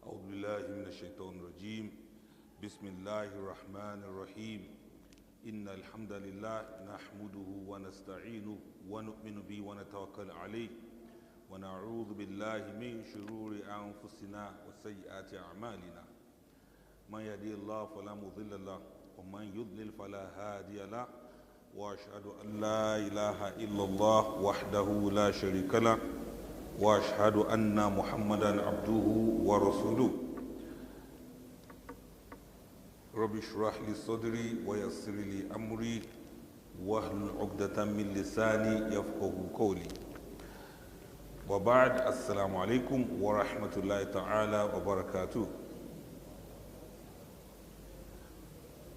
أعوذ بالله من الشيطان الرجيم بسم الله الرحمن الرحيم إن الحمد لله نحمده ونستعينه ونؤمن به ونتوكل عليه ونعوذ بالله من شرور أنفسنا وسيئات أعمالنا من يهدي الله فلا مضل له ومن يضلل فلا هادي له وأشهد أن لا إله إلا الله وحده لا شريك له وأشهد أن محمدا عبده ورسوله رب اشرح لي صدري ويسر لي أمري واحلل عقدة من لساني يفقه قولي وبعد السلام عليكم ورحمة الله تعالى وبركاته.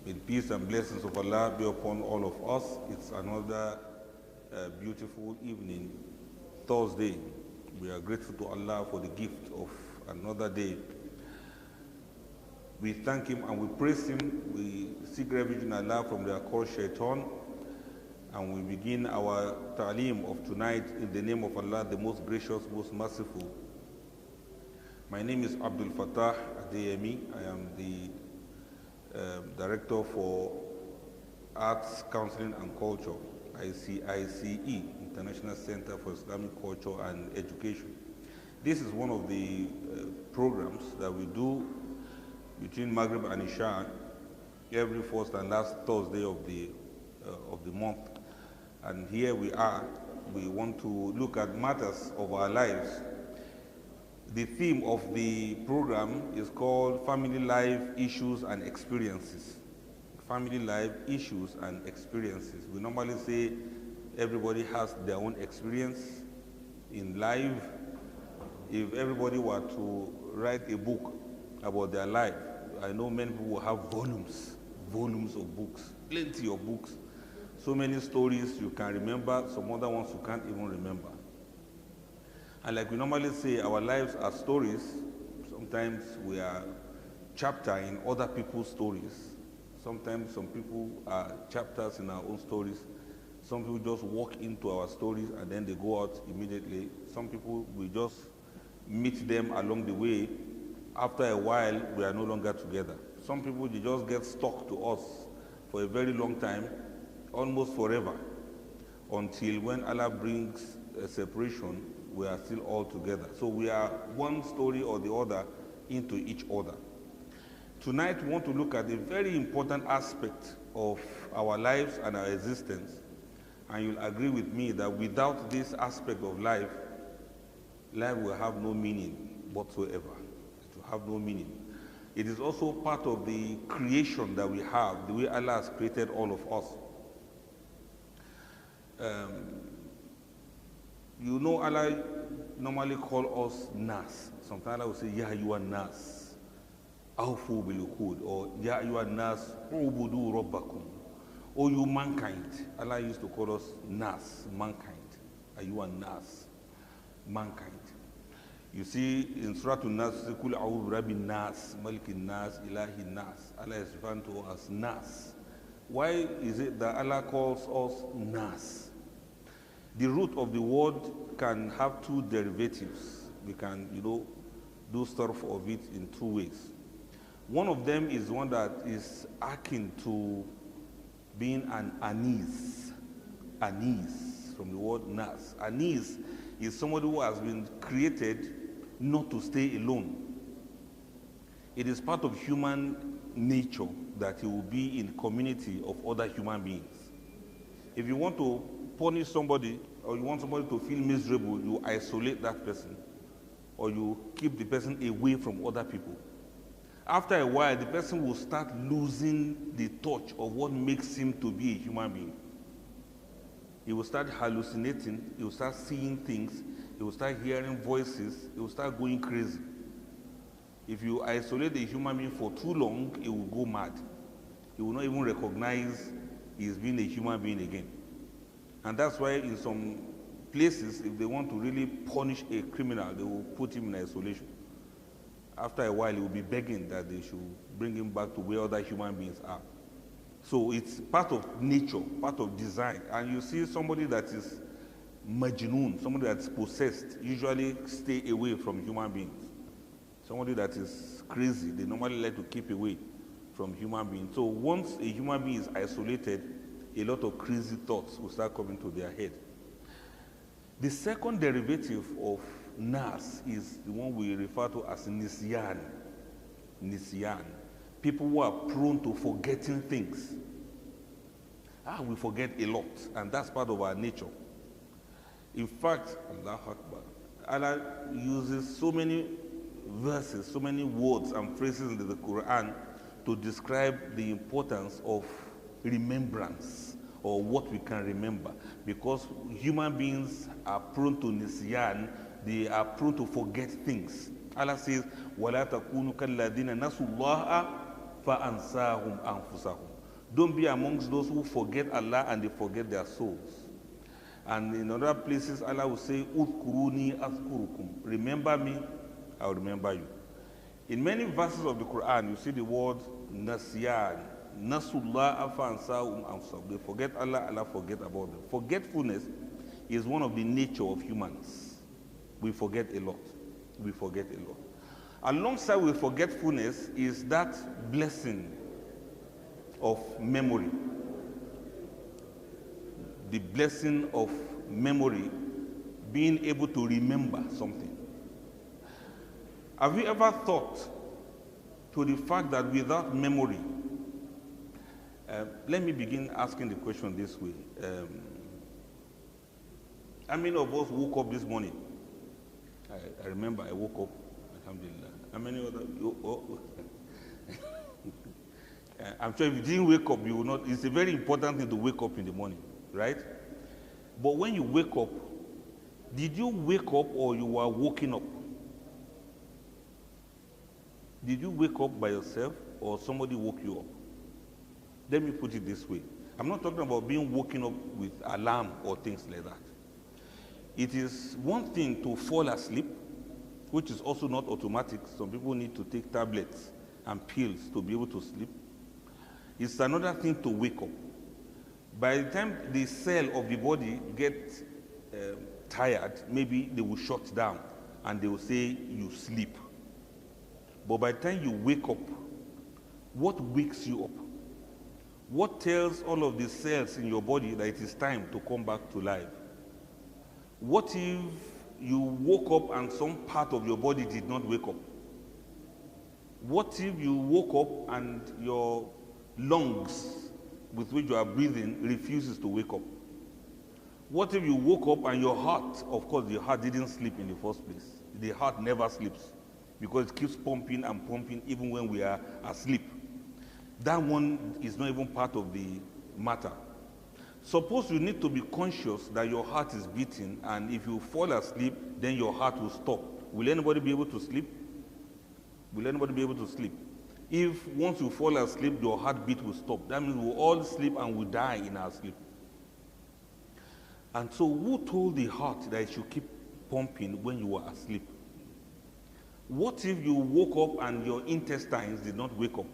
May the peace and blessings of Allah be upon all of us. It's another beautiful evening, Thursday. We are grateful to Allah for the gift of another day. We thank Him and we praise Him. We seek refuge in Allah from the accursed shaitan. And we begin our ta'aleem of tonight in the name of Allah, the most gracious, most merciful. My name is Abdulfattah Adeyemi. I am the Director for Arts, Counseling and Culture, ICICE, International Center for Islamic Culture and Education. This is one of the programs that we do between Maghrib and Isha every first and last Thursday of the month. And here we are. We want to look at matters of our lives. The theme of the program is called Family Life Issues and Experiences. Family life issues and experiences. We normally say everybody has their own experience in life. If everybody were to write a book about their life, I know many people will have volumes of books, plenty of books. So many stories you can remember, some other ones you can't even remember. And like we normally say, our lives are stories. Sometimes we are chapter in other people's stories. Sometimes some people are chapters in our own stories. Some people just walk into our stories and then they go out immediately. Some people, we just meet them along the way. After a while, we are no longer together. Some people, they just get stuck to us for a very long time, almost forever, until when Allah brings a separation, we are still all together. So we are one story or the other into each other. Tonight, we want to look at a very important aspect of our lives and our existence. And you'll agree with me that without this aspect of life, life will have no meaning whatsoever. It will have no meaning. It is also part of the creation that we have, the way Allah has created all of us. You know, Allah normally call us Nas. Sometimes Allah will say, Ya you are Nas. Awfu bil-uqud, or Ya you are Nas, ubudu rabbakum. O you mankind. Allah used to call us Nas, mankind. You are Nas, mankind. You see in Surah An-Nas, Kul a'udhu rabbin Nas, Malikin Nas, Ilahin Nas. Allah is referring to us as Nas. Why is it that Allah calls us Nas? The root of the word can have two derivatives. We can, do stuff of it in two ways. One of them is one that is akin to being an anis. Anis, from the word nas. Anis is somebody who has been created not to stay alone. It is part of human nature that he will be in community of other human beings. If you want to punish somebody or you want somebody to feel miserable, you isolate that person or you keep the person away from other people. After a while, the person will start losing the touch of what makes him to be a human being. He will start hallucinating, he will start seeing things, he will start hearing voices, he will start going crazy. If you isolate a human being for too long, he will go mad. He will not even recognize he is being a human being again. And that's why in some places, if they want to really punish a criminal, they will put him in isolation. After a while, he will be begging that they should bring him back to where other human beings are. So it's part of nature, part of design. And you see somebody that is majnoon, somebody that's possessed, usually stay away from human beings. Somebody that is crazy, they normally like to keep away from human beings. So once a human being is isolated, a lot of crazy thoughts will start coming to their head. The second derivative of nas is the one we refer to as nisyan. Nisyan. People who are prone to forgetting things. We forget a lot, and that's part of our nature. In fact, Allah uses so many verses, so many words and phrases in the Quran to describe the importance of remembrance, or what we can remember, because human beings are prone to nisyan, they are prone to forget things. Allah says, وَلَا تَكُونُوا كَالَّذِينَ نَسُوا اللَّهَ فَأَنْسَاهُمْ أَنفُسَهُم. Don't be amongst those who forget Allah and they forget their souls. And in other places, Allah will say, "Udhkuruni azkurukum." Remember me, I will remember you. In many verses of the Quran, you see the word nasyan. Nasullah fa'ansahum anfusahum. They forget Allah, Allah forget about them. Forgetfulness is one of the nature of humans. We forget a lot. We forget a lot. Alongside with forgetfulness is that blessing of memory. The blessing of memory, being able to remember something. Have you ever thought to the fact that without memory, let me begin asking the question this way. How many of us woke up this morning? I remember I woke up, alhamdulillah. How many other? I'm sure if you didn't wake up, you will not. It's a very important thing to wake up in the morning, right? But when you wake up, did you wake up or you were woken up? Did you wake up by yourself or somebody woke you up? Let me put it this way. I'm not talking about being woken up with alarm or things like that. It is one thing to fall asleep, which is also not automatic. Some people need to take tablets and pills to be able to sleep. It's another thing to wake up. By the time the cell of the body gets tired, maybe they will shut down and they will say you sleep. But by the time you wake up, what wakes you up? What tells all of the cells in your body that it is time to come back to life? What if you woke up and some part of your body did not wake up? What if you woke up and your lungs with which you are breathing refuses to wake up? What if you woke up and your heart, of course your heart didn't sleep in the first place. The heart never sleeps because it keeps pumping and pumping even when we are asleep. That one is not even part of the matter. Suppose you need to be conscious that your heart is beating, and if you fall asleep, then your heart will stop. Will anybody be able to sleep? Will anybody be able to sleep? If once you fall asleep, your heartbeat will stop. That means we'll all sleep and we'll die in our sleep. And so who told the heart that it should keep pumping when you were asleep? What if you woke up and your intestines did not wake up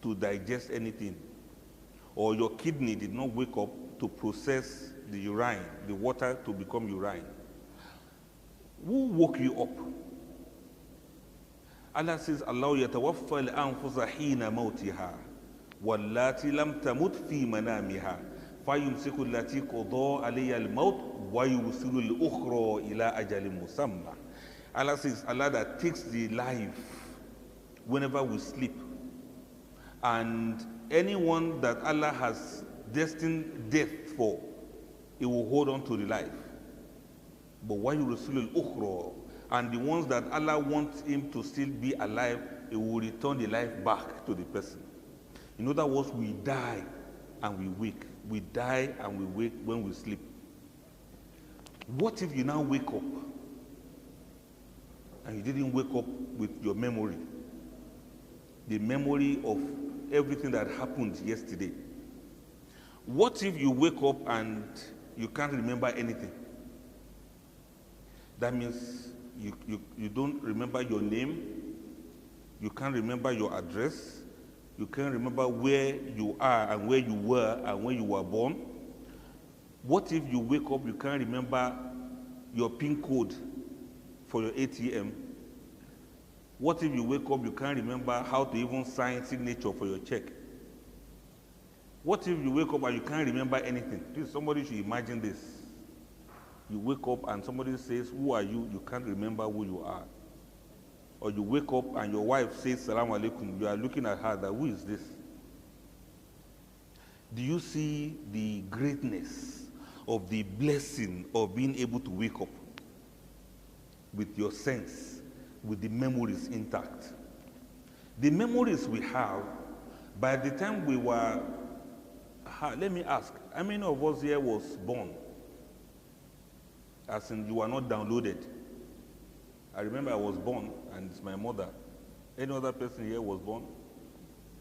to digest anything? Or your kidney did not wake up to process the urine, the water to become urine? Who woke you up? Allah says, Allah yatawaffa al-anfusa hina mawtiha wallati lam tamut fi manamiha fayumsiku allati qada alayha al-maut wa yusilu al-ukhra ila ajalin musamma. Allah says, Allah that takes the life whenever we sleep, and anyone that Allah has destined death for, he will hold on to the life. But why you rusul al-ukhra, and the ones that Allah wants him to still be alive, he will return the life back to the person. In other words, we die and we wake. We die and we wake when we sleep. What if you now wake up and you didn't wake up with your memory? The memory of everything that happened yesterday. What if you wake up and you can't remember anything? That means you don't remember your name, you can't remember your address, you can't remember where you are and where you were and when you were born. What if you wake up, you can't remember your PIN code for your ATM? What if you wake up, you can't remember how to even sign signature for your check? What if you wake up and you can't remember anything? Please, somebody should imagine this. You wake up and somebody says, who are you? You can't remember who you are. Or you wake up and your wife says, Salam alaikum. You are looking at her, that who is this? Do you see the greatness of the blessing of being able to wake up with your sense, with the memories intact? The memories we have, by the time we were, let me ask, how many of us here was born? As in, you were not downloaded. I remember I was born, and it's my mother. Any other person here was born?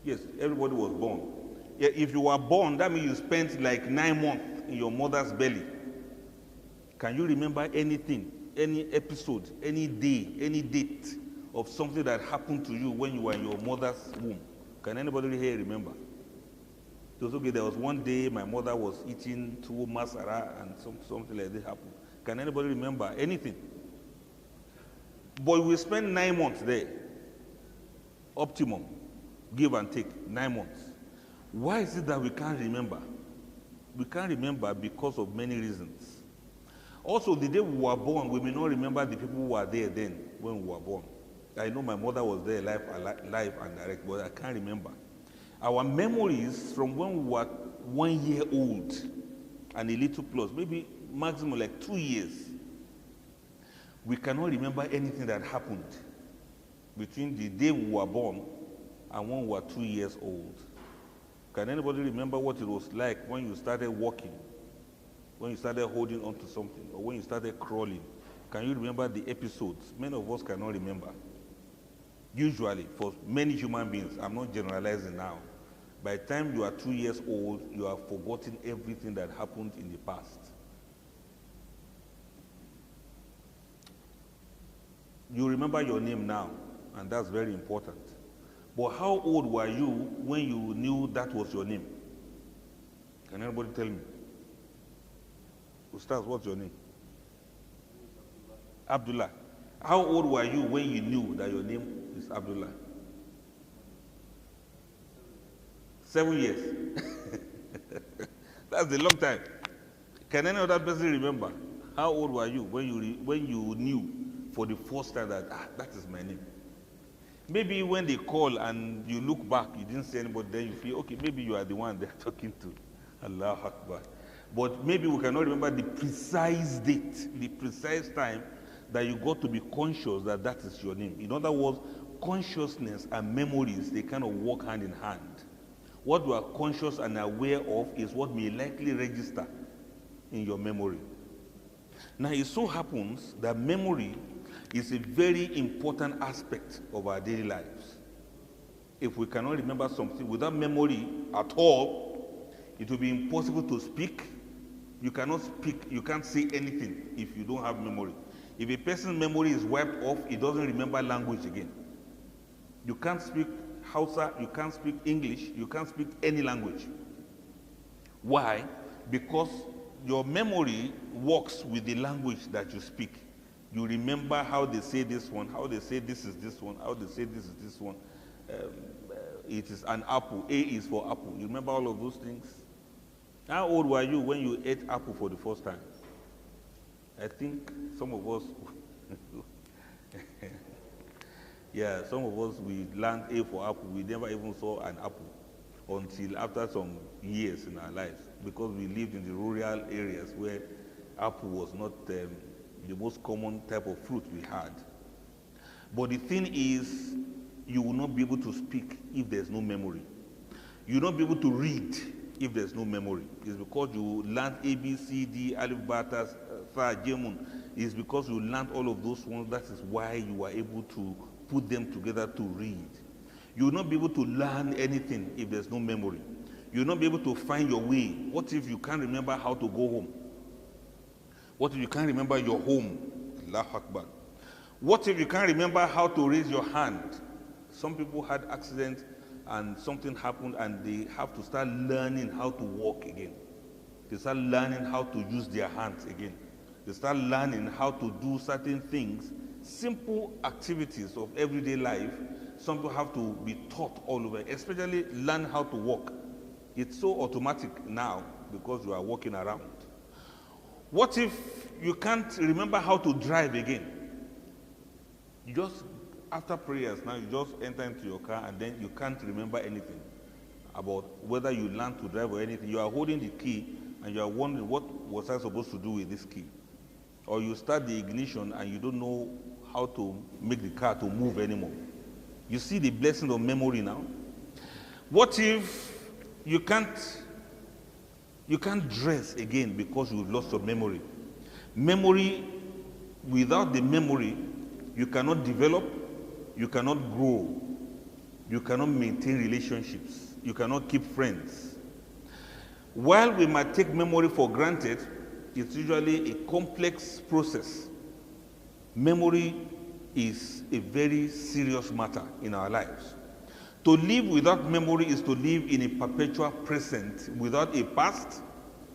Yes, everybody was born. Yeah, if you were born, that means you spent like 9 months in your mother's belly. Can you remember anything, any episode, any day, any date of something that happened to you when you were in your mother's womb? Can anybody here remember? It was okay, there was one day my mother was eating tuwo masara and something like this happened. Can anybody remember anything? But we spent 9 months there. Optimum, give and take, 9 months. Why is it that we can't remember? We can't remember because of many reasons. Also, the day we were born, we may not remember the people who were there then when we were born. I know my mother was there live and direct, but I can't remember. Our memories from when we were 1 year old and a little plus, maybe maximum like 2 years, we cannot remember anything that happened between the day we were born and when we were 2 years old. Can anybody remember what it was like when you started walking, when you started holding on to something, or when you started crawling? Can you remember the episodes? Many of us cannot remember. Usually, for many human beings, I'm not generalizing now, by the time you are 2 years old, you have forgotten everything that happened in the past. You remember your name now, and that's very important. But how old were you when you knew that was your name? Can anybody tell me? Ustadh, what's your name? Abdullah. How old were you when you knew that your name is Abdullah? 7 years. That's a long time. Can any other person remember? How old were you when you knew for the first time that that is my name? Maybe when they call and you look back, you didn't see anybody, then you feel, okay, maybe you are the one they're talking to. Allahu Akbar. But maybe we cannot remember the precise date, the precise time that you got to be conscious that that is your name. In other words, consciousness and memories, they kind of walk hand in hand. What you are conscious and aware of is what may likely register in your memory. Now, it so happens that memory is a very important aspect of our daily lives. If we cannot remember something without memory at all, it will be impossible to speak. You cannot speak, you can't say anything if you don't have memory. If a person's memory is wiped off, he doesn't remember language again. You can't speak Hausa, you can't speak English, you can't speak any language. Why? Because your memory works with the language that you speak. You remember how they say this one, how they say this is this one, how they say this is this one. It is an apple. A is for apple. You remember all of those things? How old were you when you ate apple for the first time? I think some of us, yeah, some of us, we learned A for apple. We never even saw an apple until after some years in our lives, because we lived in the rural areas where apple was not the most common type of fruit we had. But the thing is, you will not be able to speak if there's no memory. You will not be able to read if there's no memory. It's because you learned A, B, C, D, Alif, Bata, Tha, Jemun. It's because you learned all of those ones. That is why you were able to put them together to read. You will not be able to learn anything if there's no memory. You will not be able to find your way. What if you can't remember how to go home? What if you can't remember your home? Allahu Akbar. What if you can't remember how to raise your hand? Some people had accidents and something happened and they have to start learning how to walk again. They start learning how to use their hands again. They start learning how to do certain things simple activities of everyday life, some people have to be taught all over, especially learn how to walk. It's so automatic now because you are walking around. What if you can't remember how to drive again? You just, after prayers now, you just enter into your car and then you can't remember anything about whether you learned to drive or anything. You are holding the key and you are wondering, what was I supposed to do with this key? Or you start the ignition and you don't know how to make the car to move anymore. You see the blessing of memory now? What if you can't dress again because you've lost your memory? Memory, without the memory, you cannot develop, you cannot grow, you cannot maintain relationships, you cannot keep friends. While we might take memory for granted, it's usually a complex process. Memory is a very serious matter in our lives. To live without memory is to live in a perpetual present, without a past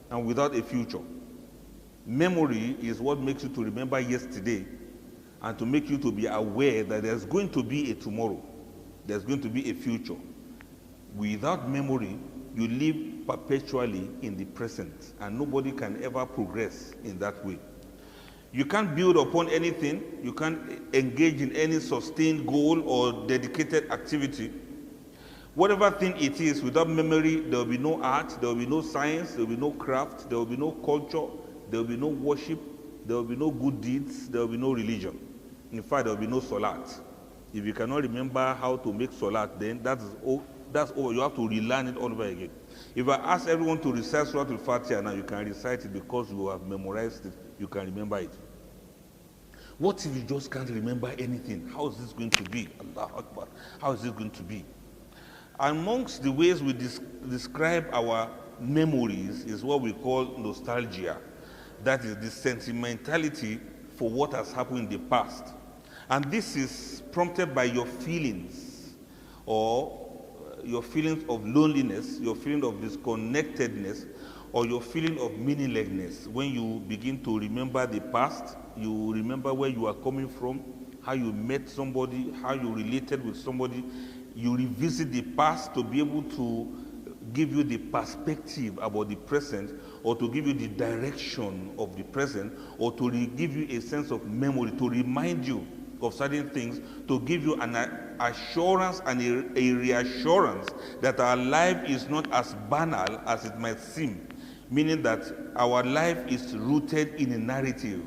and without a future. Memory is what makes you to remember yesterday and to make you to be aware that there's going to be a tomorrow, there's going to be a future. Without memory, you live perpetually in the present, and nobody can ever progress in that way. You can't build upon anything, you can't engage in any sustained goal or dedicated activity. Whatever thing it is, without memory, there will be no art, there will be no science, there will be no craft, there will be no culture, there will be no worship, there will be no good deeds, there will be no religion. In fact, there will be no salat. If you cannot remember how to make salat, then that's all. You have to relearn it all over again. If I ask everyone to recite Surah Al-Fatiha now, you can recite it because you have memorized it, you can remember it. What if you just can't remember anything? How is this going to be? Allahu Akbar. How is this going to be? Amongst the ways we describe our memories is what we call nostalgia. That is the sentimentality for what has happened in the past. And this is prompted by your feelings, or your feelings of loneliness, your feeling of disconnectedness, or your feeling of meaninglessness. When you begin to remember the past, you remember where you are coming from, how you met somebody, how you related with somebody. You revisit the past to be able to give you the perspective about the present, or to give you the direction of the present, or to give you a sense of memory, to remind you of certain things, to give you an assurance and a reassurance that our life is not as banal as it might seem, meaning that our life is rooted in a narrative.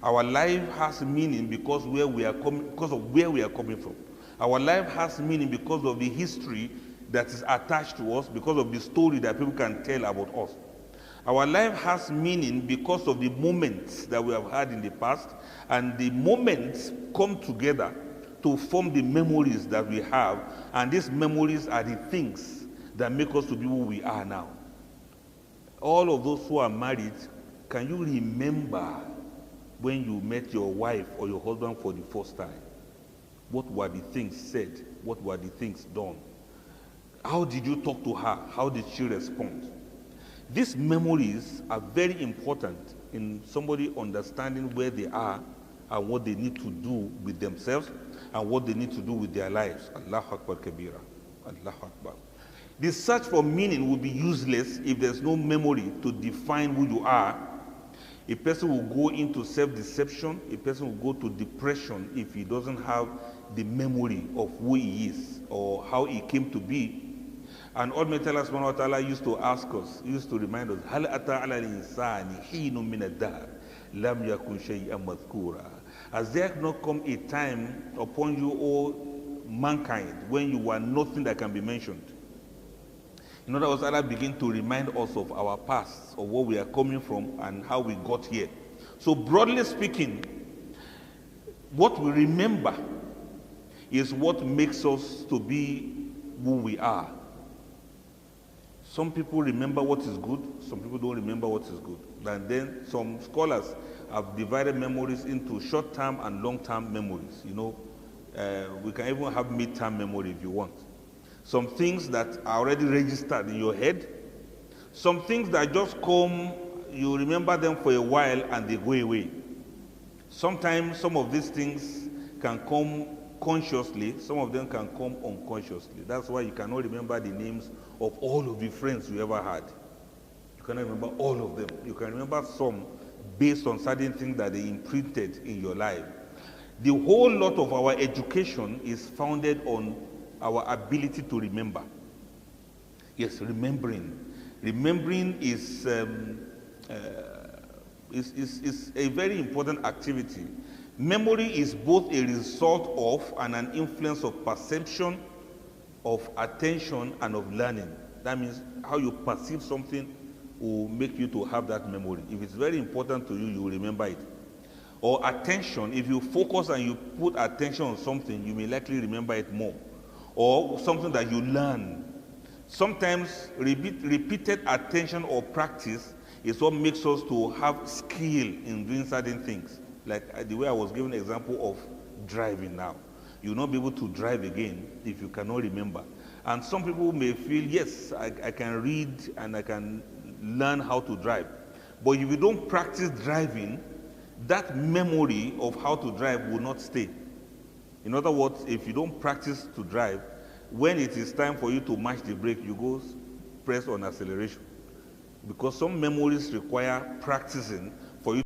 Our life has meaning because of where we are coming from. Our life has meaning because of the history that is attached to us, because of the story that people can tell about us. Our life has meaning because of the moments that we have had in the past, and the moments come together to form the memories that we have, and these memories are the things that make us to be who we are now. All of those who are married, can you remember when you met your wife or your husband for the first time? What were the things said? What were the things done? How did you talk to her? How did she respond? These memories are very important in somebody understanding where they are and what they need to do with themselves and what they need to do with their lives. Allahu Akbar Kabira. Allahu Akbar. The search for meaning will be useless if there's no memory to define who you are. A person will go into self-deception. A person will go to depression if he doesn't have the memory of who he is or how he came to be. And Almighty Allah subhanahu wa ta'ala used to ask us, used to remind us, هَلْ أَتَى عَلَى الْإِنسَانِ حِينٌ مِّنَ الدَّهْرِ لَمْ يَكُنْ شَيْئًا مَذْكُورًا. Has there not come a time upon you, O mankind, when you were nothing that can be mentioned? In other words, Allah begin to remind us of our past, of where we are coming from and how we got here. So broadly speaking, what we remember is what makes us to be who we are. Some people remember what is good, some people don't remember what is good. And then some scholars have divided memories into short-term and long-term memories. You know, we can even have mid-term memory if you want. Some things that are already registered in your head, some things that just come, you remember them for a while and they go away. Sometimes some of these things can come consciously, some of them can come unconsciously. That's why you cannot remember the names of all of the friends you ever had. You cannot remember all of them. You can remember some based on certain things that they imprinted in your life. The whole lot of our education is founded on our ability to remember. Yes, remembering. Remembering is a very important activity. Memory is both a result of and an influence of perception, of attention, and of learning. That means how you perceive something will make you to have that memory. If it's very important to you, you will remember it. Or attention, if you focus and you put attention on something, you may likely remember it more. Or something that you learn. Sometimes repeated attention or practice is what makes us to have skill in doing certain things. Like the way I was giving an example of driving now. You will not be able to drive again if you cannot remember. And some people may feel, yes, I can read and I can learn how to drive. But if you don't practice driving, that memory of how to drive will not stay. In other words, if you don't practice to drive, when it is time for you to match the brake, you go press on acceleration. Because some memories require practicing for you.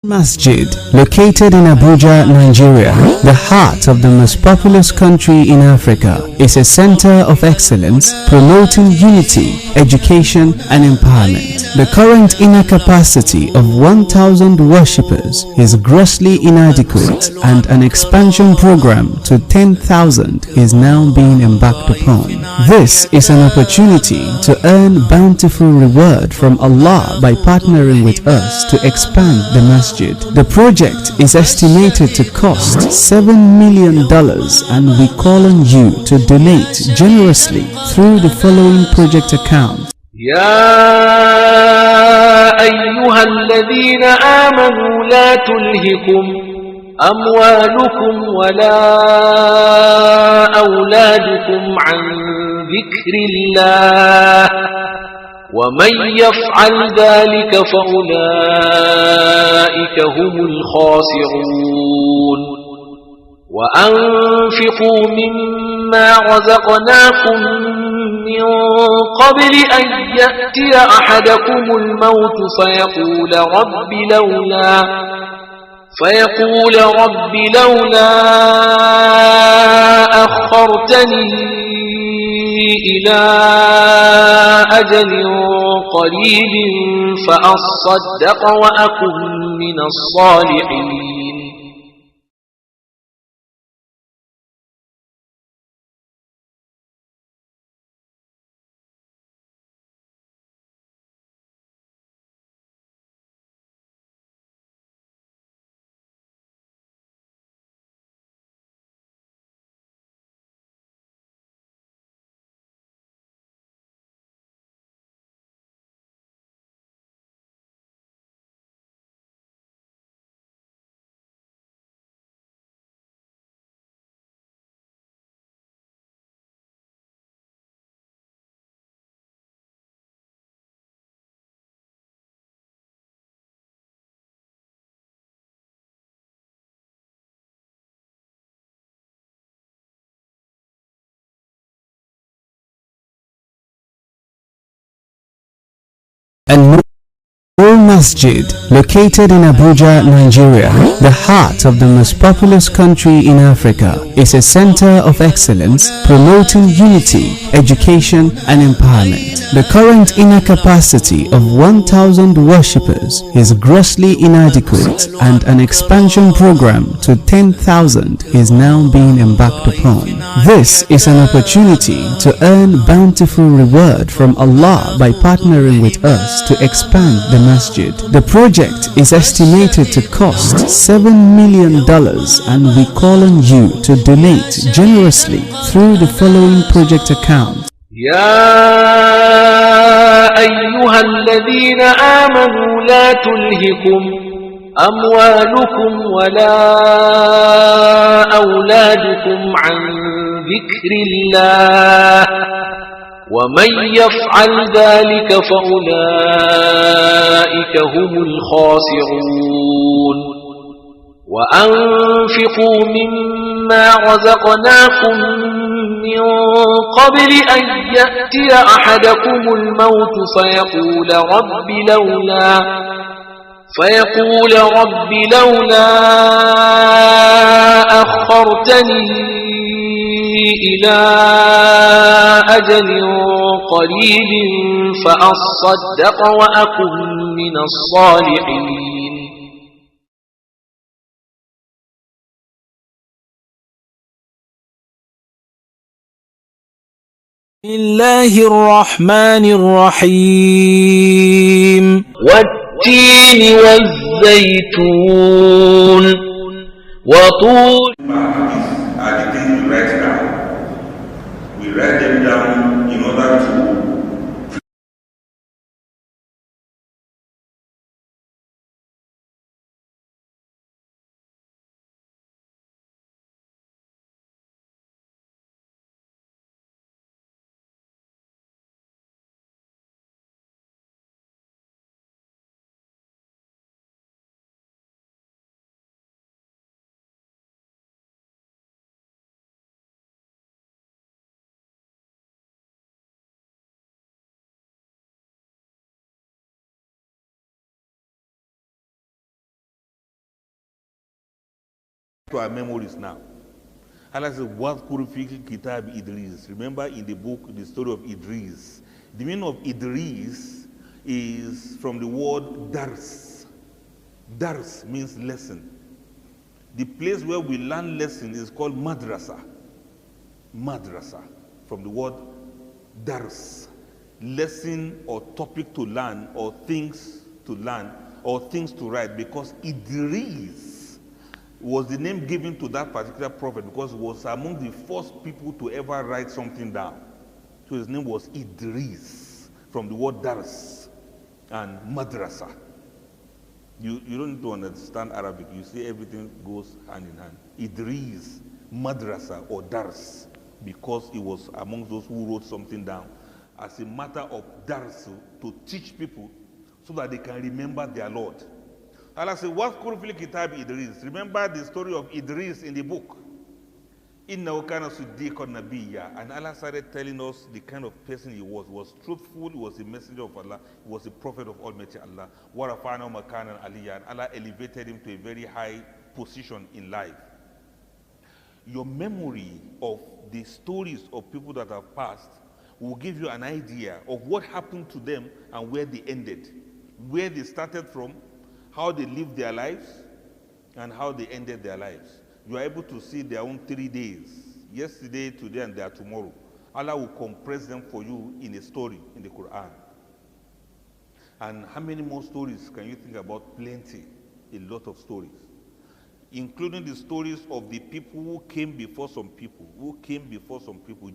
Masjid, located in Abuja, Nigeria, the heart of the most populous country in Africa, is a center of excellence promoting unity, education, and empowerment. The current inner capacity of 1,000 worshippers is grossly inadequate, and an expansion program to 10,000 is now being embarked upon. This is an opportunity to earn bountiful reward from Allah by partnering with us to expand the Masjid. Masjid. The project is estimated to cost $7 million, and we call on you to donate generously through the following project account. يا أيها الذين آمنوا لا تلهكم أموالكم ولا أولادكم عن ذكر الله ومن يفعل ذلك فأولئك هم الخاسرون وأنفقوا مما رزقناكم من قبل أن يأتي أحدكم الموت فيقول رب لولا أخرتني إلى أجل قريب فأصدق وأكن من الصالحين. And Masjid, located in Abuja, Nigeria, the heart of the most populous country in Africa, is a center of excellence promoting unity, education and empowerment. The current inner capacity of 1,000 worshippers is grossly inadequate, and an expansion program to 10,000 is now being embarked upon. This is an opportunity to earn bountiful reward from Allah by partnering with us to expand the Masjid. The project is estimated to cost $7 million, and we call on you to donate generously through the following project account. يا أيها الذين آمنوا لا تلهكم أموالكم ولا أولادكم عن ذكر الله ومن يفعل ذلك فأولئك هم الخاسرون وأنفقوا مما رزقناكم من قبل أن يأتي أحدكم الموت فيقول رب لولا أخرتني إلى أجل قريب فأصدق وأكن من الصالحين. بسم الله الرحمن الرحيم والتين والزيتون وطور. Are the things we write down. We write them down in order to our memories now. Allah says, "Wadhkur fi kitab Idris." Remember in the book the story of Idris. The meaning of Idris is from the word dars. Dars means lesson. The place where we learn lesson is called madrasa. Madrasa, from the word dars. Lesson or topic to learn or things to learn or things to write, because Idris was the name given to that particular prophet because he was among the first people to ever write something down. So his name was Idris, from the word Dars and Madrasa. You don't need to understand Arabic. You see everything goes hand in hand. Idris, Madrasa or Dars, because he was among those who wrote something down as a matter of Dars, to teach people so that they can remember their Lord. Allah said, "Wazkur fil kitab Idris." Remember the story of Idris in the book. Innahu kana siddiqan nabiyya. And Allah started telling us the kind of person he was. He was truthful, he was a messenger of Allah, he was a prophet of Almighty Allah. Wa rafa'nahu makanan aliyya. And Allah elevated him to a very high position in life. Your memory of the stories of people that have passed will give you an idea of what happened to them and where they ended, where they started from, how they lived their lives, and how they ended their lives. You are able to see their own 3 days, yesterday, today, and their tomorrow. Allah will compress them for you in a story in the Quran. And how many more stories can you think about? Plenty, a lot of stories, including the stories of the people who came before some people,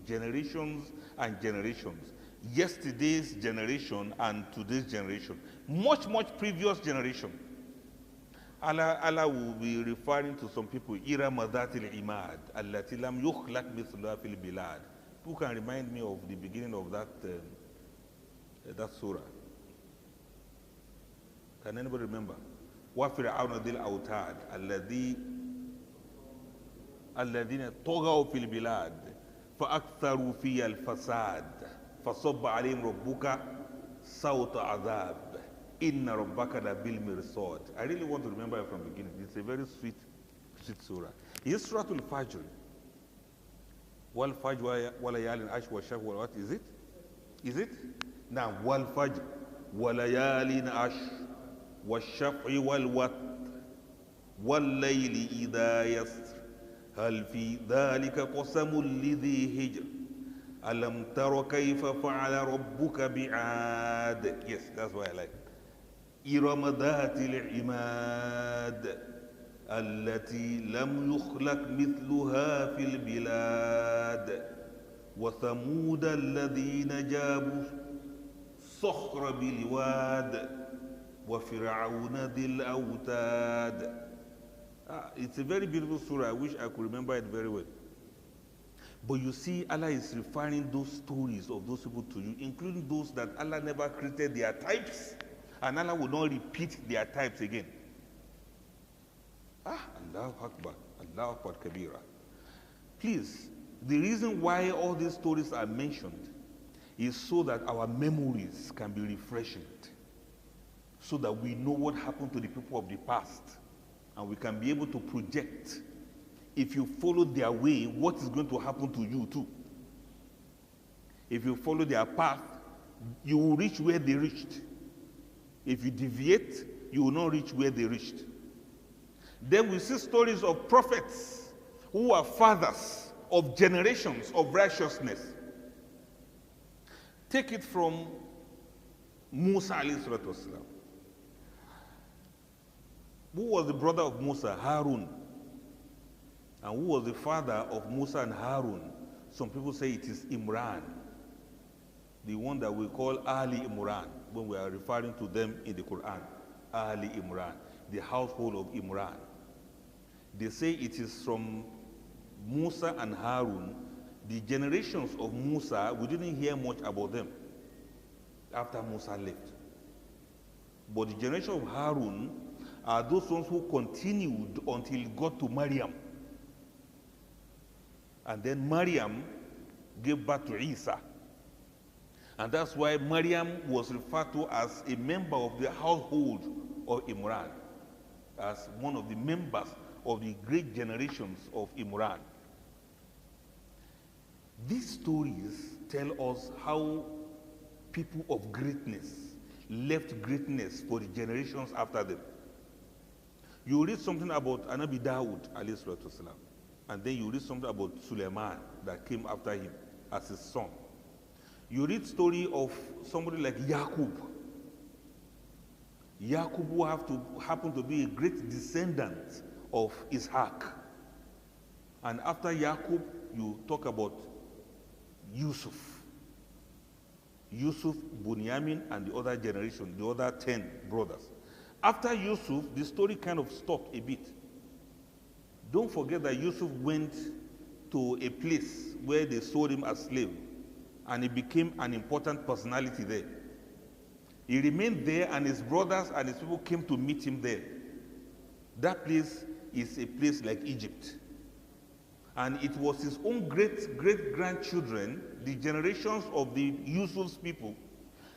generations and generations. Yesterday's generation and today's generation, much previous generation. Allah will be referring to some people, Irama dhatil imad, allati lam yukhlaq mithluha fil bilad. Who can remind me of the beginning of that surah? Can anybody remember? Wa fir'auna dhil awtad, alladhina taghaw fil bilad, fa'aktharu fiha al-fasad, fasabba alayhim rabbuka sawta adhab. Inna rabbaka labil mirsad. I really want to remember it from the beginning. It's a very sweet surah. It's Surah Al-Fajr. Wal Fajr wa layalin ash wa shaf. What is it? Is it? Now, Wal Fajr wa layalin ash wa shaf'i wal wat wal layli idha yasr hal fi dhalika qasamul lidhi hijr alam tara kayfa fa'ala rabbuka bi'ad. Yes, that's why I like it. إرم ذات العماد التي لم يخلق مثلها في البلاد وثمود الذين جابوا الصخر بالواد وفرعون ذي الأوتاد. It's a very beautiful surah. I wish I could remember it very well. But you see, Allah is referring those stories of those people to you, including those that Allah never created their types, and Allah will not repeat their types again. Allahu Akbar, Allahu Akbar Kabira. Please, the reason why all these stories are mentioned is so that our memories can be refreshed, so that we know what happened to the people of the past, and we can be able to project, if you follow their way, what is going to happen to you too. If you follow their path, you will reach where they reached. If you deviate, you will not reach where they reached. Then we see stories of prophets who are fathers of generations of righteousness. Take it from Musa alayhi salatu wasalam. Who was the brother of Musa? Harun. And who was the father of Musa and Harun? Some people say it is Imran, the one that we call Ali Imran when we are referring to them in the Quran. Ali Imran, the household of Imran. They say it is from Musa and Harun. The generations of Musa, we didn't hear much about them after Musa left. But the generation of Harun are those ones who continued until it got to Maryam. And then Maryam gave birth to Isa. And that's why Maryam was referred to as a member of the household of Imran, as one of the members of the great generations of Imran. These stories tell us how people of greatness left greatness for the generations after them. You read something about Anabi Dawood, alayhi salatu wasalam, and then you read something about Suleiman that came after him as his son. You read story of somebody like Yaqub. Yaqub happened to be a great descendant of Ishaq. And after Yaqub, you talk about Yusuf. Yusuf, Bunyamin, and the other generation, the other 10 brothers. After Yusuf, the story kind of stopped a bit. Don't forget that Yusuf went to a place where they sold him as slave, and he became an important personality there. He remained there, and his brothers and his people came to meet him there. That place is a place like Egypt. And it was his own great-grandchildren, the generations of the Yusuf's people,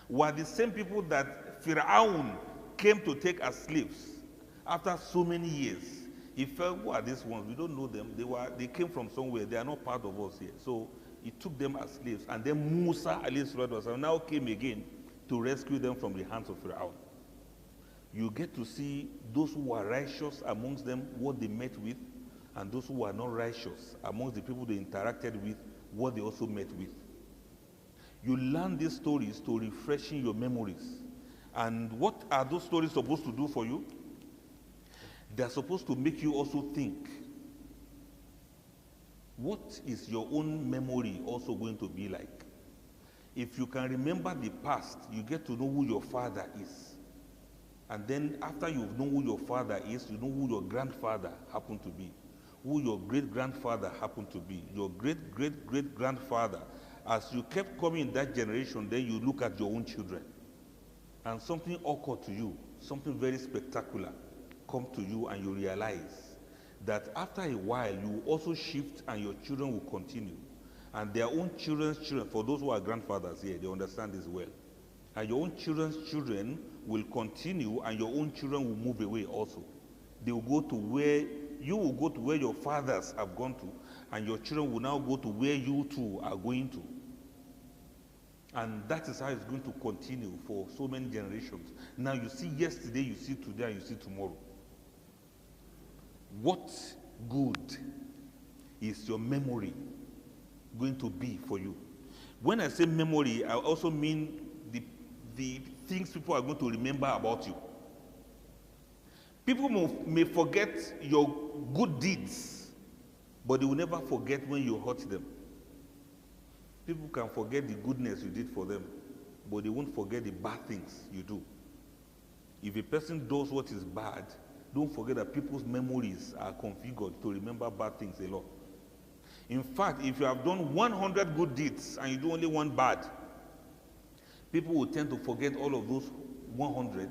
were the same people that Pharaoh came to take as slaves. After so many years, he felt, who are these ones? We don't know them. They came from somewhere. They are not part of us here. So he took them as slaves. And then Musa now came again to rescue them from the hands of Pharaoh. You get to see those who are righteous amongst them, what they met with, and those who are not righteous amongst the people they interacted with, what they also met with. You learn these stories to refreshing your memories. And what are those stories supposed to do for you? They're supposed to make you also think. What is your own memory also going to be like? If you can remember the past, you get to know who your father is. And then after you've known who your father is, you know who your grandfather happened to be, who your great-grandfather happened to be, your great-great-great-grandfather. As you kept coming in that generation, then you look at your own children. And something occurred to you, something very spectacular come to you, and you realize that after a while, you will also shift and your children will continue. And their own children's children, for those who are grandfathers here, they understand this well. And your own children's children will continue, and your own children will move away also. They will go to where, you will go to where your fathers have gone to, and your children will now go to where you too are going to. And that is how it's going to continue for so many generations. Now you see yesterday, you see today, and you see tomorrow. What good is your memory going to be for you? When I say memory, I also mean the things people are going to remember about you. People may forget your good deeds, but they will never forget when you hurt them. People can forget the goodness you did for them, but they won't forget the bad things you do. If a person does what is bad, don't forget that people's memories are configured to remember bad things a lot. In fact, if you have done 100 good deeds and you do only one bad, people will tend to forget all of those 100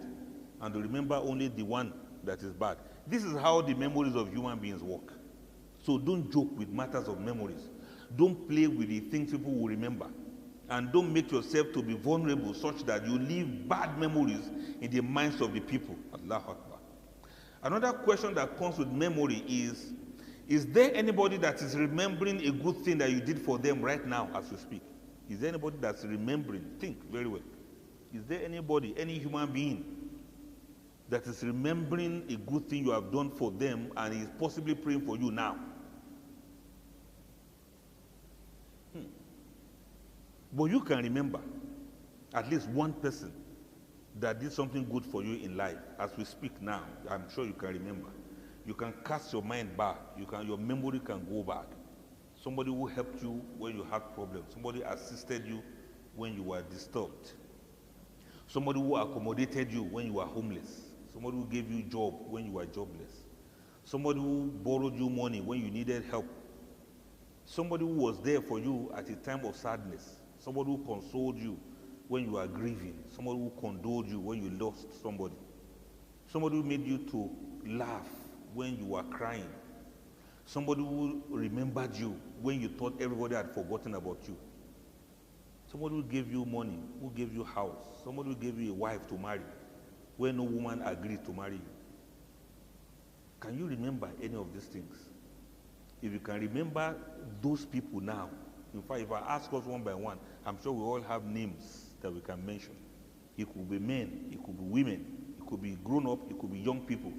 and to remember only the one that is bad. This is how the memories of human beings work. So don't joke with matters of memories. Don't play with the things people will remember. And don't make yourself to be vulnerable such that you leave bad memories in the minds of the people. Allahu Akbar. Another question that comes with memory is there anybody that is remembering a good thing that you did for them right now as you speak? Is there anybody that's remembering? Think very well. Is there anybody, any human being, that is remembering a good thing you have done for them and is possibly praying for you now? But you can remember at least one person that did something good for you in life. As we speak now, I'm sure you can remember. You can cast your mind back. Your memory can go back. Somebody who helped you when you had problems. Somebody assisted you when you were disturbed. Somebody who accommodated you when you were homeless. Somebody who gave you a job when you were jobless. Somebody who borrowed you money when you needed help. Somebody who was there for you at a time of sadness. Somebody who consoled you when you were grieving. Somebody who condoled you when you lost somebody. Somebody who made you to laugh when you were crying. Somebody who remembered you when you thought everybody had forgotten about you. Somebody who gave you money, who gave you house. Somebody who gave you a wife to marry when no woman agreed to marry you. Can you remember any of these things? If you can remember those people now, in fact, if I ask us one by one, I'm sure we all have names that we can mention. It could be men, it could be women, it could be grown-up, it could be young people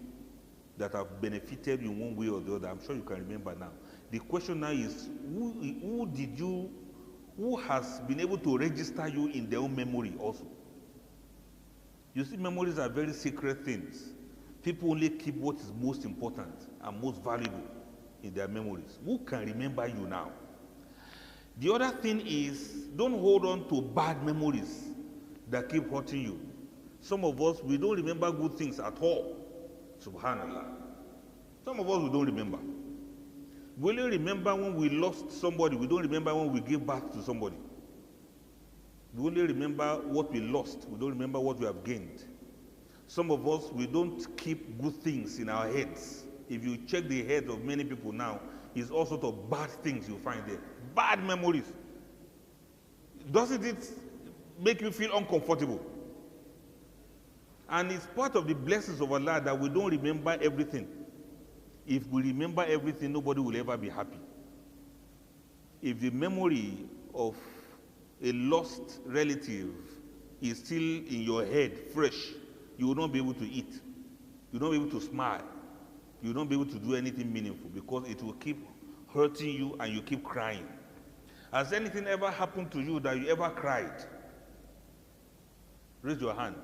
that have benefited in one way or the other. I'm sure you can remember now. The question now is, who has been able to register you in their own memory also? You see, memories are very secret things. People only keep what is most important and most valuable in their memories. Who can remember you now? The other thing is, don't hold on to bad memories that keep hurting you. Some of us, we don't remember good things at all. Subhanallah. Some of us, we don't remember. We only remember when we lost somebody. We don't remember when we gave back to somebody. We only remember what we lost. We don't remember what we have gained. Some of us, we don't keep good things in our heads. If you check the heads of many people now, it's all sorts of bad things you find there. Bad memories. Doesn't it make you feel uncomfortable? And it's part of the blessings of Allah that we don't remember everything. If we remember everything, nobody will ever be happy. If the memory of a lost relative is still in your head, fresh, you will not be able to eat. You will not be able to smile. You will not be able to do anything meaningful because it will keep hurting you and you keep crying. Has anything ever happened to you that you ever cried? Raise your hand.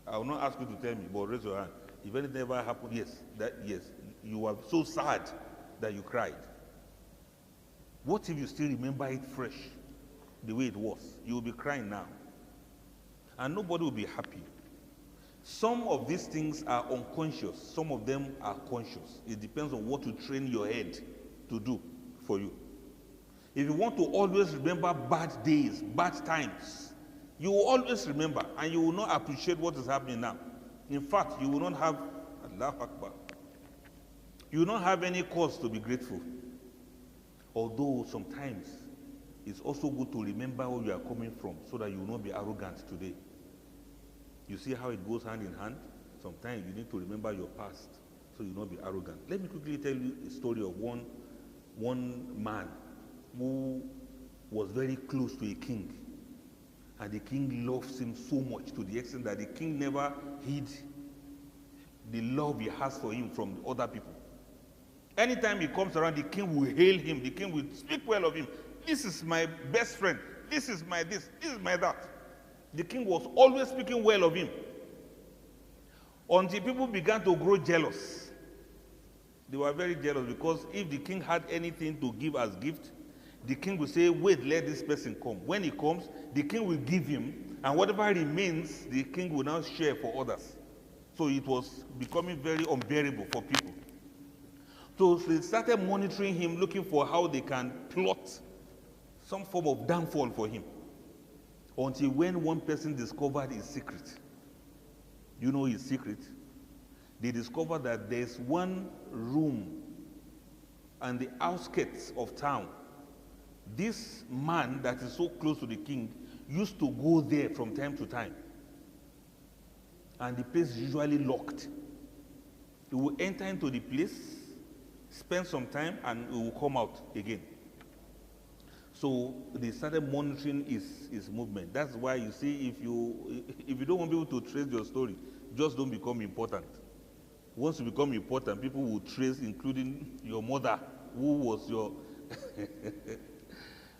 I will not ask you to tell me, but raise your hand. If anything ever happened, yes, you were so sad that you cried. What if you still remember it fresh, the way it was? You will be crying now. And nobody will be happy. Some of these things are unconscious. Some of them are conscious. It depends on what you train your head to do for you. If you want to always remember bad days, bad times, you will always remember and you will not appreciate what is happening now. In fact, you will not have, Allahu Akbar, you will not have any cause to be grateful. Although sometimes it's also good to remember where you are coming from so that you will not be arrogant today. You see how it goes hand in hand? Sometimes you need to remember your past so you will not be arrogant. Let me quickly tell you a story of one man who was very close to a king. And the king loves him so much to the extent that the king never hid the love he has for him from other people. Anytime he comes around, the king will hail him. The king will speak well of him. This is my best friend. This is my this. This is my that. The king was always speaking well of him. Until people began to grow jealous. They were very jealous because if the king had anything to give as gift, the king will say, wait, let this person come. When he comes, the king will give him, and whatever remains, the king will now share for others. So it was becoming very unbearable for people. So they started monitoring him, looking for how they can plot some form of downfall for him. Until when one person discovered his secret. You know his secret? They discovered that there's one room on the outskirts of town. This man that is so close to the king used to go there from time to time. And the place is usually locked. He will enter into the place, spend some time, and he will come out again. So they started monitoring his movement. That's why you see, if you don't want people to trace your story, just don't become important. Once you become important, people will trace, including your mother, who was your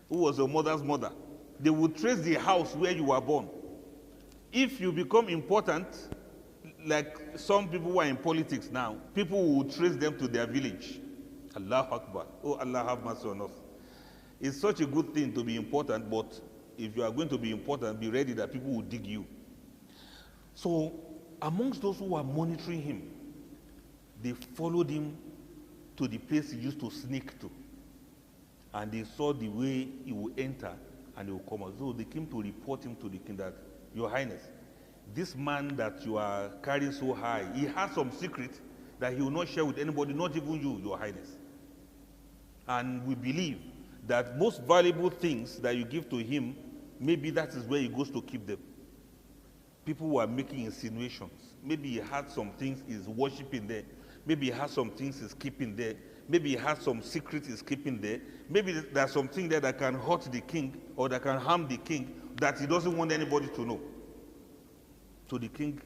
who was your mother's mother. They will trace the house where you were born. If you become important, like some people who are in politics now, people will trace them to their village. Allahu Akbar. Oh, Allah have mercy on us. It's such a good thing to be important, but if you are going to be important, be ready that people will dig you. So, amongst those who were monitoring him, they followed him to the place he used to sneak to. And they saw the way he would enter and he would come out. So they came to report him to the king that, Your Highness, this man that you are carrying so high, he has some secret that he will not share with anybody, not even you, Your Highness. And we believe that most valuable things that you give to him, maybe that is where he goes to keep them. People were making insinuations. Maybe he had some things he's worshiping there. Maybe he has some things he's keeping there. Maybe he has some secret he's keeping there. Maybe there's something there that can hurt the king or that can harm the king that he doesn't want anybody to know. So the king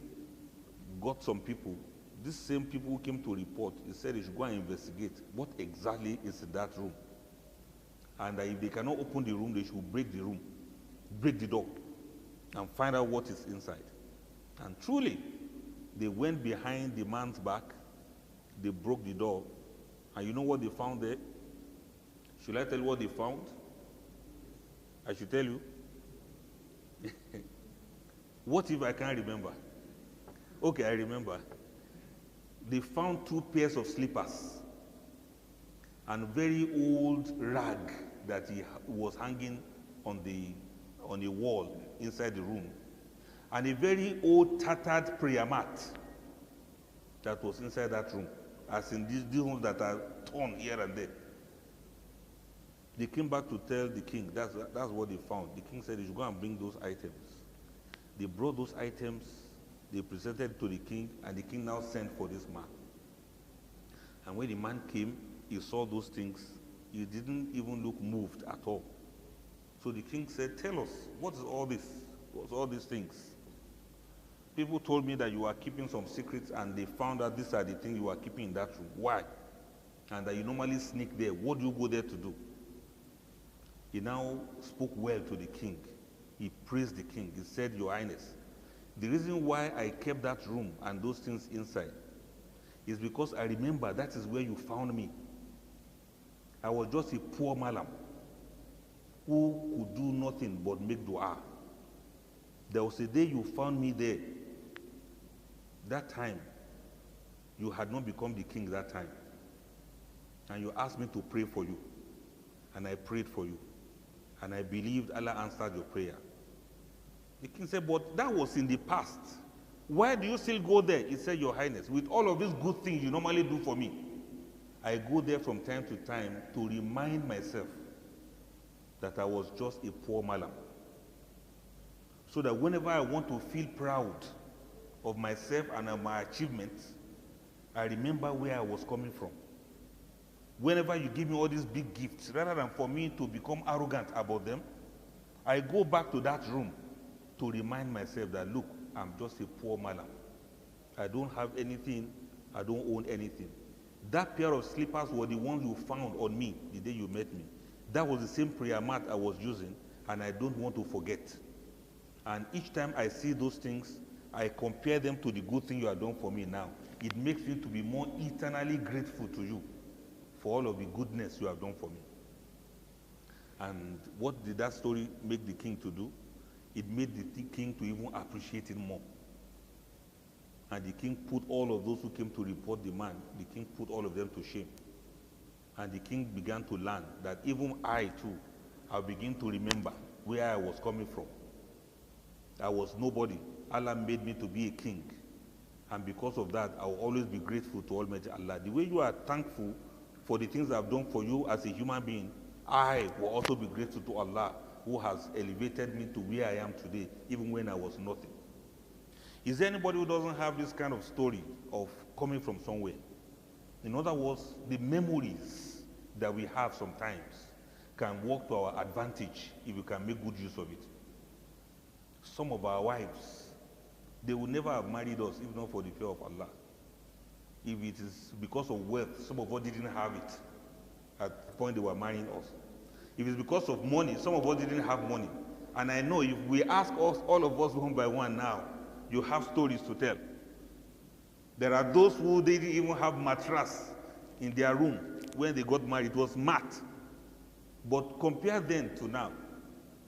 got some people. These same people who came to report, he said he should go and investigate what exactly is in that room. And that if they cannot open the room, they should break the room, break the door, and find out what is inside. And truly, they went behind the man's back, they broke the door, and you know what they found there? Should I tell you what they found? I should tell you. What if I can't remember? Okay, I remember. They found 2 pairs of slippers and very old rag that he was hanging on a wall inside the room, and a very old tattered prayer mat that was inside that room, as in these ones that are torn here and there. They came back to tell the king. That's what they found. The king said, "You should go and bring those items." They brought those items, they presented it to the king, and the king now sent for this man. And when the man came, he saw those things. He didn't even look moved at all. So the king said, "Tell us, what is all this? What's all these things? People told me that you are keeping some secrets, and they found out these are the things you are keeping in that room. Why? And that you normally sneak there. What do you go there to do?" He now spoke well to the king. He praised the king. He said, "Your Highness, the reason why I kept that room and those things inside is because I remember that is where you found me. I was just a poor malam who could do nothing but make dua. There was a day you found me there. That time, you had not become the king that time. And you asked me to pray for you. And I prayed for you. And I believed Allah answered your prayer." The king said, "But that was in the past. Why do you still go there?" He said, "Your Highness, with all of these good things you normally do for me, I go there from time to time to remind myself that I was just a poor malam. So that whenever I want to feel proud of myself and of my achievements, I remember where I was coming from. Whenever you give me all these big gifts, rather than for me to become arrogant about them, I go back to that room to remind myself that, look, I'm just a poor malam. I don't have anything, I don't own anything. That pair of slippers were the ones you found on me the day you met me. That was the same prayer mat I was using, and I don't want to forget. And each time I see those things, I compare them to the good thing you have done for me now. It makes me to be more eternally grateful to you for all of the goodness you have done for me." And what did that story make the king to do? It made the king to even appreciate him more. And the king put all of those who came to report the man, the king put all of them to shame. And the king began to learn that even I too, I begin to remember where I was coming from. I was nobody. Allah made me to be a king. And because of that, I will always be grateful to Almighty Allah. The way you are thankful for the things I've done for you as a human being, I will also be grateful to Allah, who has elevated me to where I am today, even when I was nothing. Is there anybody who doesn't have this kind of story of coming from somewhere? In other words, the memories that we have sometimes can work to our advantage if we can make good use of it. Some of our wives, they would never have married us if not for the fear of Allah. If it is because of wealth, some of us didn't have it at the point they were marrying us. If it's because of money, some of us didn't have money. And I know if we ask us, all of us one by one now, you have stories to tell. There are those who didn't even have mattress in their room when they got married. It was mat. But compare them to now.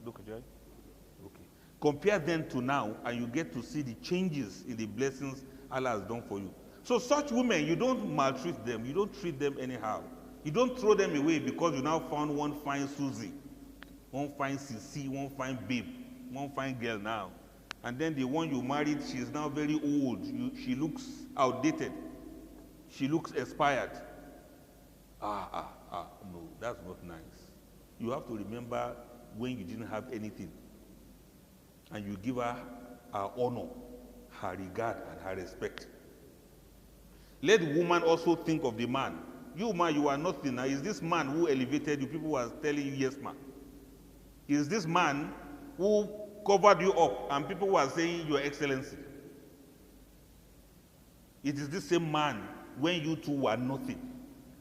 Look, Joy. Okay. Compare them to now, and you get to see the changes in the blessings Allah has done for you. So such women, you don't maltreat them. You don't treat them anyhow. You don't throw them away because you now found one fine Susie, one fine Sissy, one fine babe, one fine girl now. And then the one you married, she is now very old. She looks outdated. She looks expired. No, that's not nice. You have to remember when you didn't have anything. And you give her honor, her regard, and her respect. Let the woman also think of the man. You, man, you are nothing. Now, is this man who elevated you? People were telling you, yes, man. Is this man who covered you up and people were saying, Your Excellency? It is this same man when you two were nothing.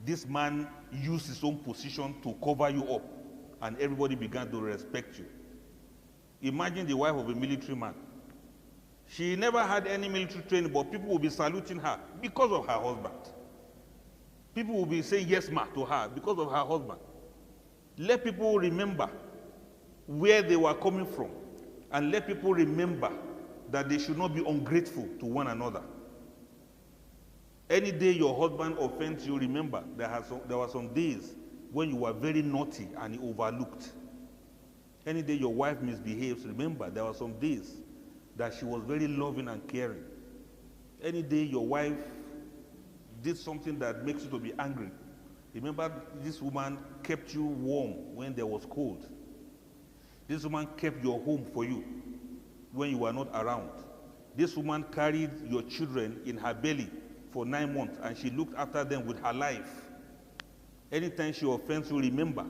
This man used his own position to cover you up and everybody began to respect you. Imagine the wife of a military man. She never had any military training, but people will be saluting her because of her husband. People will be saying yes, ma, to her because of her husband. Let people remember where they were coming from, and let people remember that they should not be ungrateful to one another. Any day your husband offends you, remember there were some days when you were very naughty and he overlooked. Any day your wife misbehaves, remember there were some days that she was very loving and caring. Any day your wife did something that makes you to be angry, remember this woman kept you warm when there was cold. This woman kept your home for you when you were not around. This woman carried your children in her belly for 9 months and she looked after them with her life. Anytime she offends you, remember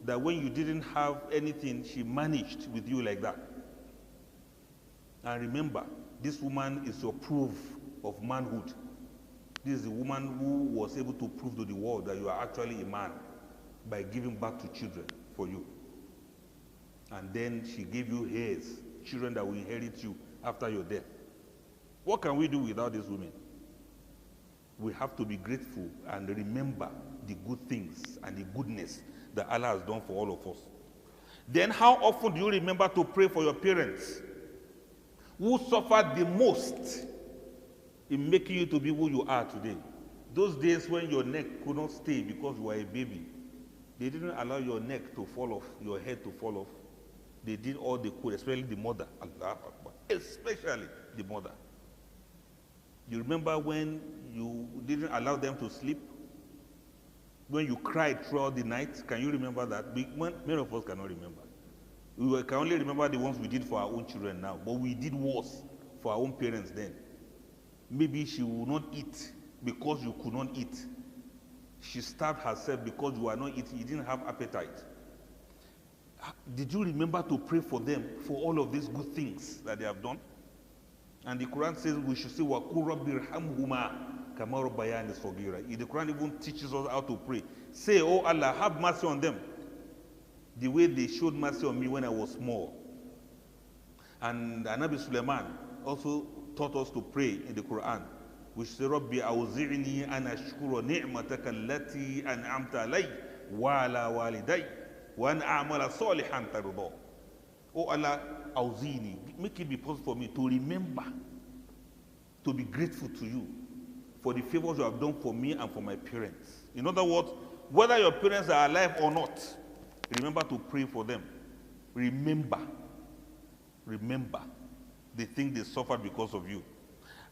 that when you didn't have anything, she managed with you like that. And remember, this woman is your proof of manhood. This is the woman who was able to prove to the world that you are actually a man by giving back to children for you. And then she gave you heirs, children that will inherit you after your death. What can we do without these women? We have to be grateful and remember the good things and the goodness that Allah has done for all of us. Then how often do you remember to pray for your parents who suffered the most in making you to be who you are today? Those days when your neck could not stay because you were a baby, they didn't allow your neck to fall off, your head to fall off. They did all they could, especially the mother. Allah Akbar. Especially the mother. You remember when you didn't allow them to sleep? When you cried throughout the night? Can you remember that? Many of us cannot remember. We can only remember the ones we did for our own children now, but we did worse for our own parents then. Maybe she would not eat because you could not eat. She starved herself because you were not eating. You didn't have appetite. Did you remember to pray for them for all of these good things that they have done? And the Quran says we should say, وَقُلْ رَبِّ ارْحَمْهُمَا كَمَا رَبَّيَانِي صَغِيرًا. The Quran even teaches us how to pray. Say, oh Allah, have mercy on them the way they showed mercy on me when I was small. And Nabi Sulaiman also taught us to pray in the Quran. We should say, Rabbi awzi'ni an ashkura ni'mataka allati an'amta alay wa ala waliday wa an a'mala salihan tarda. Oh Allah, awzi'ni, make it be possible for me to remember, to be grateful to you for the favors you have done for me and for my parents. In other words, whether your parents are alive or not, remember to pray for them. Remember the thing they suffered because of you.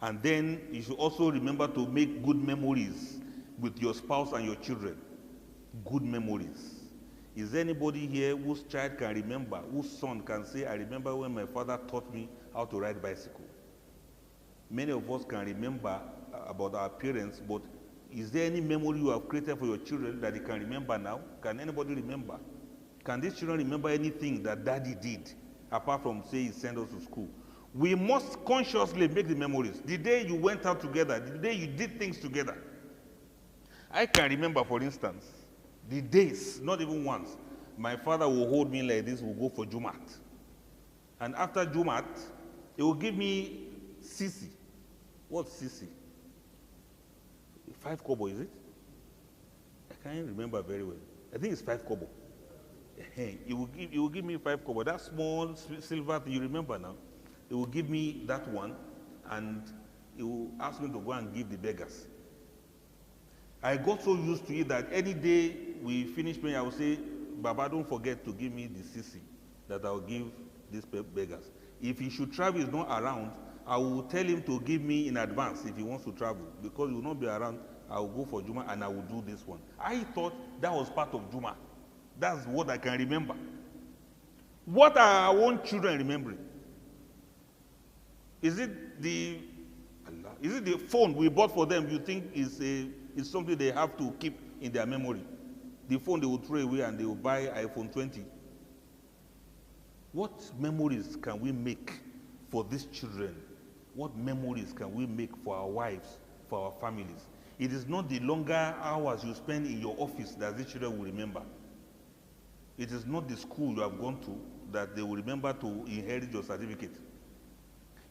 And then you should also remember to make good memories with your spouse and your children. Good memories. Is there anybody here whose child can remember, whose son can say, I remember when my father taught me how to ride bicycle? Many of us can remember about our parents, but is there any memory you have created for your children that they can remember now? Can anybody remember? Can these children remember anything that daddy did, apart from say he sent us to school? We must consciously make the memories. The day you went out together, the day you did things together. I can remember, for instance, the days, not even once, my father will hold me like this, we'll go for Jumat. And after Jumat, he will give me Sisi. What's Sisi? 5 kobo, is it? I can't remember very well. I think it's 5 kobo. He will give me 5 kobo. That small silver thing, you remember now? He will give me that one, and he will ask me to go and give the beggars. I got so used to it that any day we finish praying, I will say, Baba, don't forget to give me the Sisi that I will give these beggars. If he should travel, he's not around, I will tell him to give me in advance if he wants to travel, because he will not be around. I will go for Juma and I will do this one. I thought that was part of Juma. That's what I can remember. What are our own children remembering? Is it the phone we bought for them you think is something they have to keep in their memory? The phone they will throw away and they will buy iPhone 20. What memories can we make for these children? What memories can we make for our wives, for our families? It is not the longer hours you spend in your office that these children will remember. It is not the school you have gone to that they will remember to inherit your certificate.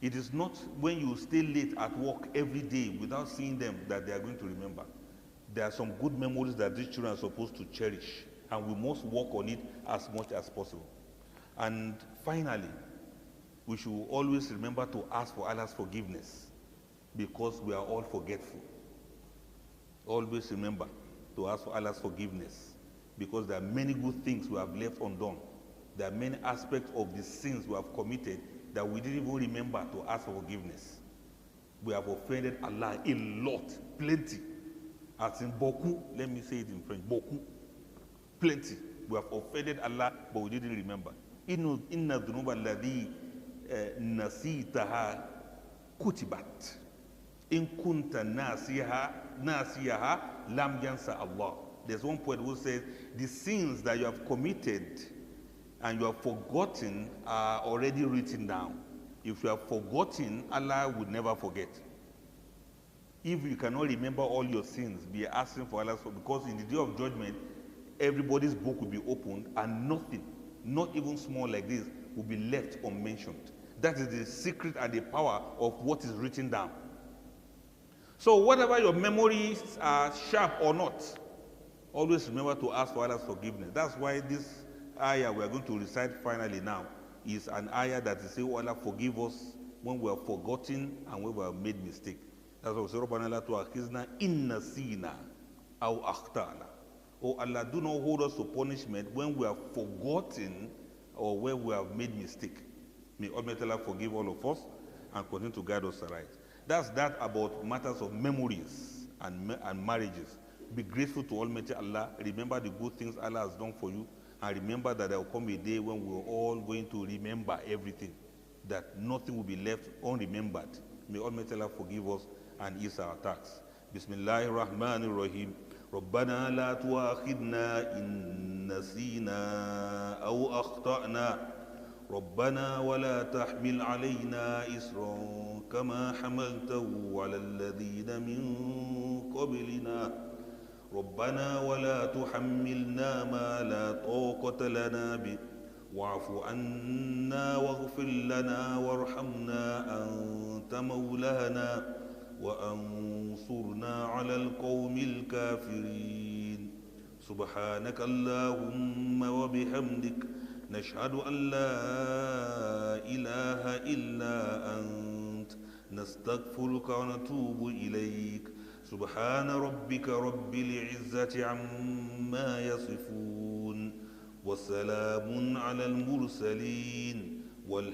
It is not when you stay late at work every day without seeing them that they are going to remember. There are some good memories that these children are supposed to cherish, and we must work on it as much as possible. And finally, we should always remember to ask for Allah's forgiveness, because we are all forgetful. Always remember to ask for Allah's forgiveness, because there are many good things we have left undone. There are many aspects of the sins we have committed that we didn't even remember to ask for forgiveness. We have offended Allah a lot, plenty. As in beaucoup, let me say it in French, beaucoup, plenty. We have offended Allah, but we didn't remember. Inna dhunuba alladhi nasitaha kutibat. In kunta nasiyaha lam yansa Allah. There's one poet who says, the sins that you have committed and you have forgotten are already written down. If you have forgotten, Allah would never forget. If you cannot remember all your sins, be asking for Allah's forgiveness, because in the day of judgment, everybody's book will be opened and nothing, not even small like this, will be left unmentioned. That is the secret and the power of what is written down. So whatever your memories are sharp or not, always remember to ask for Allah's forgiveness. That's why this ayah we are going to recite finally now is an ayah that is saying, oh Allah, forgive us when we have forgotten and when we have made mistake. That's what we say, Rabbana la tu'akhizna in nasina aw akhtana. Oh Allah, do not hold us to punishment when we have forgotten or when we have made mistake. May Almighty Allah forgive all of us and continue to guide us aright. That's that about matters of memories and marriages. Be grateful to Almighty Allah. Remember the good things Allah has done for you. And remember that there will come a day when we're all going to remember everything. That nothing will be left unremembered. May Almighty Allah forgive us and ease our tax. Bismillahir Rahmanir Rahim. ربنا لا تؤاخذنا إن نسينا أو أخطأنا ربنا ولا تحمل علينا إصرا كما حملته على الذين من قبلنا ربنا ولا تحملنا ما لا طاقة لنا به واعف عنا واغفر لنا وارحمنا أنت مولانا وأنصرنا على القوم الكافرين سبحانك اللهم وبحمدك نشهد أن لا إله إلا أنت نستغفرك ونتوب إليك سبحان ربك رب العزة عما يصفون وسلام على المرسلين والحمد